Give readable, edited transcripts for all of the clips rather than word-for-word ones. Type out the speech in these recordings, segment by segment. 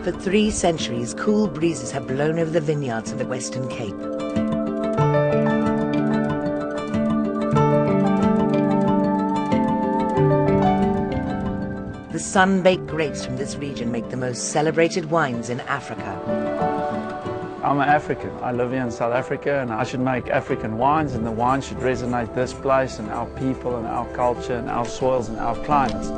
For 3 centuries, cool breezes have blown over the vineyards of the Western Cape. The sun-baked grapes from this region make the most celebrated wines in Africa. I'm an African. I live here in South Africa and I should make African wines, and the wine should resonate this place and our people and our culture and our soils and our climates.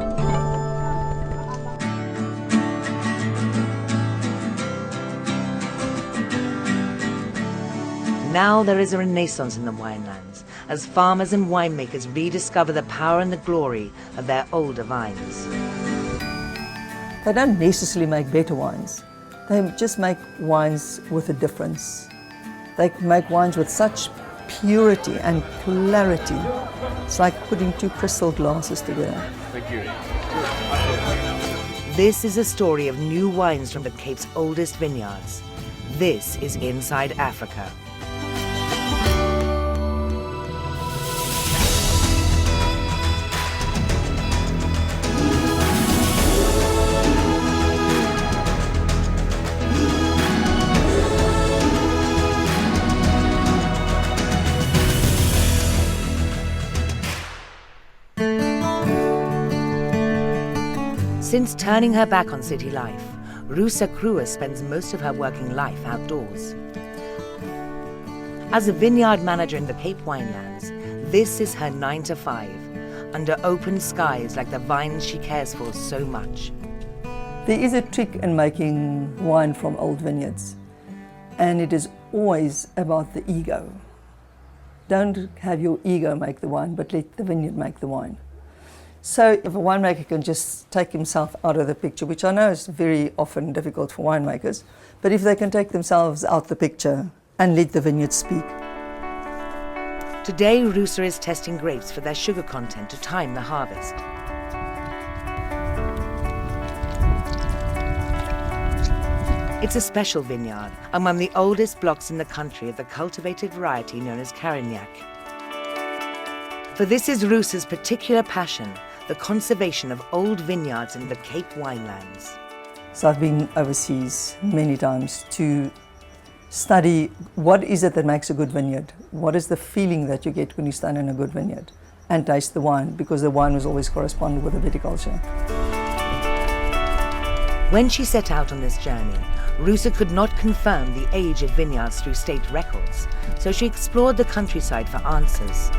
Now there is a renaissance in the winelands as farmers and winemakers rediscover the power and the glory of their older vines. They don't necessarily make better wines. They just make wines with a difference. They make wines with such purity and clarity. It's like putting 2 crystal glasses together. Thank you. This is a story of new wines from the Cape's oldest vineyards. This is Inside Africa. Since turning her back on city life, Rusa Kruger spends most of her working life outdoors. As a vineyard manager in the Cape Winelands, this is her 9 to 5, under open skies like the vines she cares for so much. There is a trick in making wine from old vineyards, and it is always about the ego. Don't have your ego make the wine, but let the vineyard make the wine. So if a winemaker can just take himself out of the picture, which I know is very often difficult for winemakers, but if they can take themselves out the picture and let the vineyard speak. Today, Rusa is testing grapes for their sugar content to time the harvest. It's a special vineyard, and one of the oldest blocks in the country of the cultivated variety known as Carignac. For this is Rusa's particular passion, the conservation of old vineyards in the Cape Winelands. So I've been overseas many times to study what is it that makes a good vineyard, what is the feeling that you get when you stand in a good vineyard, and taste the wine, because the wine was always corresponded with the viticulture. When she set out on this journey, Rusa could not confirm the age of vineyards through state records, so she explored the countryside for answers.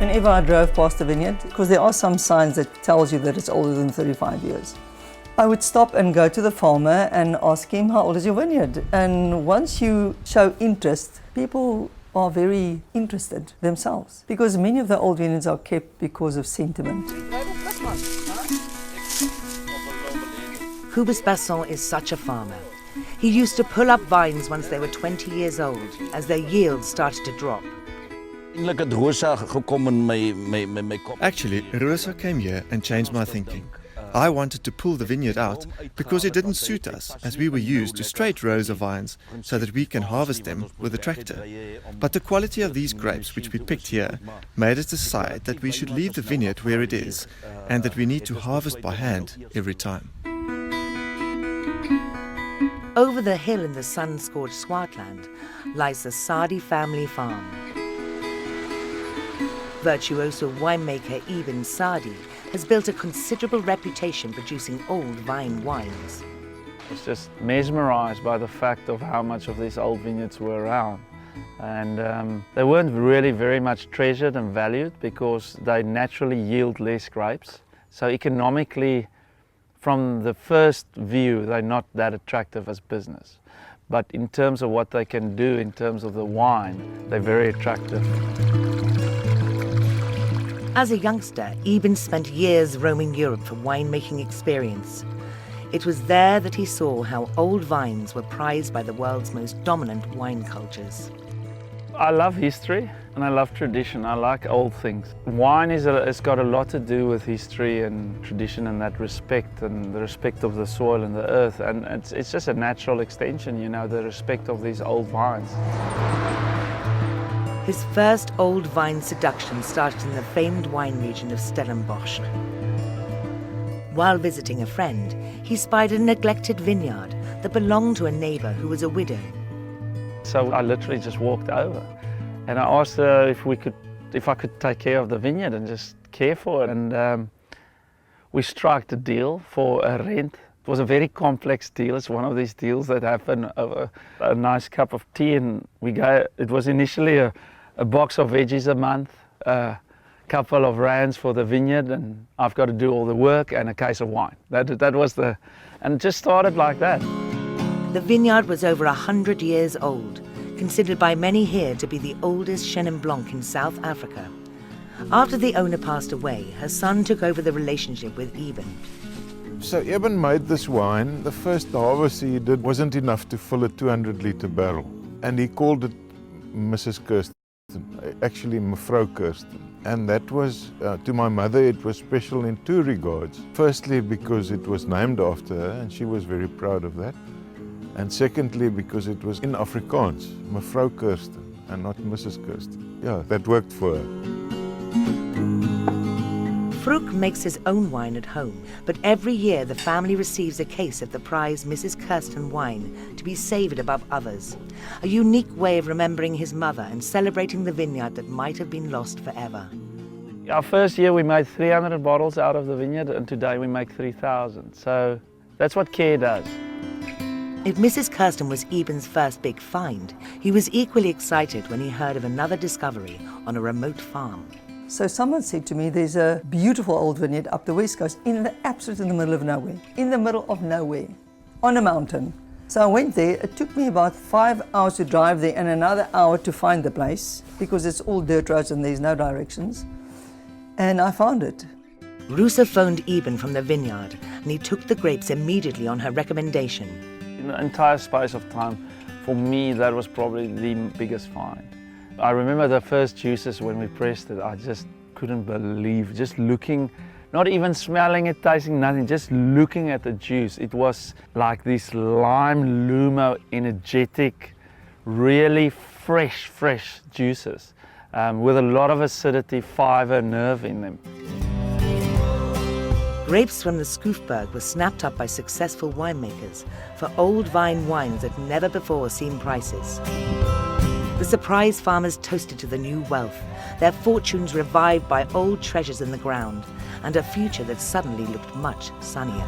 Whenever I drove past a vineyard, because there are some signs that tells you that it's older than 35 years, I would stop and go to the farmer and ask him, how old is your vineyard? And once you show interest, people are very interested themselves, because many of the old vineyards are kept because of sentiment. Cobus Basson is such a farmer. He used to pull up vines once they were 20 years old, as their yields started to drop. Actually, Rosa came here and changed my thinking. I wanted to pull the vineyard out because it didn't suit us, as we were used to straight rows of vines so that we can harvest them with a tractor. But the quality of these grapes which we picked here made us decide that we should leave the vineyard where it is and that we need to harvest by hand every time. Over the hill in the sun-scorched Swartland lies the Sadi family farm. Virtuoso winemaker Ibn Sadi has built a considerable reputation producing old vine wines. I was just mesmerized by the fact of how much of these old vineyards were around. And they weren't really very much treasured and valued because they naturally yield less grapes. So economically, from the first view, they're not that attractive as business. But in terms of what they can do in terms of the wine, they're very attractive. As a youngster, Ibn spent years roaming Europe for winemaking experience. It was there that he saw how old vines were prized by the world's most dominant wine cultures. I love history and I love tradition. I like old things. Wine has got a lot to do with history and tradition and that respect, and the respect of the soil and the earth. And it's just a natural extension, you know, the respect of these old vines. His first old vine seduction started in the famed wine region of Stellenbosch. While visiting a friend, he spied a neglected vineyard that belonged to a neighbor who was a widow. So I literally just walked over and I asked her if I could take care of the vineyard and just care for it. And we struck a deal for a rent. It was a very complex deal. It's one of these deals that happen over a nice cup of tea, and it was initially a box of veggies a month, a couple of rands for the vineyard, and I've got to do all the work, and a case of wine. That was and it just started like that. The vineyard was over 100 years old, considered by many here to be the oldest Chenin Blanc in South Africa. After the owner passed away, her son took over the relationship with Eben. So Eben made this wine. The first harvest he did wasn't enough to fill a 200-litre barrel. And he called it Mrs. Kirsten, actually Mevrou Kirsten. And that was, to my mother, it was special in two regards. Firstly, because it was named after her, and she was very proud of that. And secondly, because it was in Afrikaans, Mevrou Kirsten, and not Mrs. Kirsten. Yeah, that worked for her. Vroeg makes his own wine at home, but every year the family receives a case of the prized Mrs. Kirsten wine to be savoured above others, a unique way of remembering his mother and celebrating the vineyard that might have been lost forever. Our first year we made 300 bottles out of the vineyard, and today we make 3,000. So that's what care does. If Mrs. Kirsten was Eben's first big find, he was equally excited when he heard of another discovery on a remote farm. So someone said to me, there's a beautiful old vineyard up the west coast, in the middle of nowhere, on a mountain. So I went there. It took me about 5 hours to drive there and another hour to find the place, because it's all dirt roads and there's no directions. And I found it. Rusa phoned Eben from the vineyard, and he took the grapes immediately on her recommendation. In the entire space of time, for me, that was probably the biggest find. I remember the first juices when we pressed it, I just couldn't believe, just looking, not even smelling it, tasting nothing, just looking at the juice. It was like this lime, lumo, energetic, really fresh juices with a lot of acidity, fiber, nerve in them. Grapes from the Skoofberg were snapped up by successful winemakers for old vine wines at never before seen prices. The surprised farmers toasted to the new wealth, their fortunes revived by old treasures in the ground, and a future that suddenly looked much sunnier.